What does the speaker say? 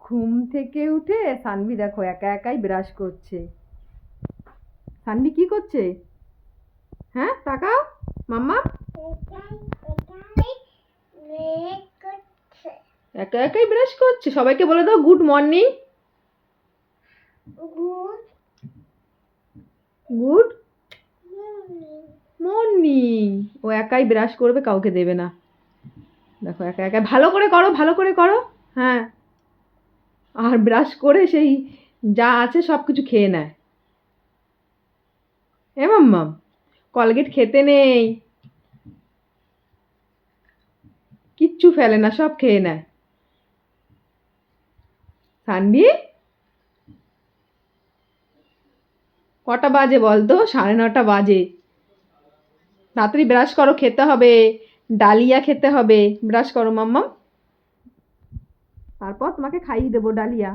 ঘুম থেকে উঠে সানভি দেখো একা একাই ব্রাশ করছে। সানভি কি করছে? হ্যাঁ তাকাও মাম্মা। একা একাই ব্রাশ করছে। সবাইকে বলে দাও গুড মর্নিং। Good morning. ও একাই ব্রাশ করবে, কাউকে দেবে না। দেখো একা একা ভালো করে করো, ভালো করে করো। হ্যাঁ, আর ব্রাশ করে সেই যা আছে সব কিছু খেয়ে নেয়। এ মাম্মাম, কলগেট খেতে নেই, কিচ্ছু ফেলে না, সব খেয়ে নেয়। সানভি, কটা বাজে বলতো? 9:30 বাজে। তাড়াতাড়ি ব্রাশ করো, খেতে হবে, ডালিয়া খেতে হবে। ব্রাশ করো মাম্মাম, তারপর তোমাকে খাইয়ে দেবো ডালিয়া।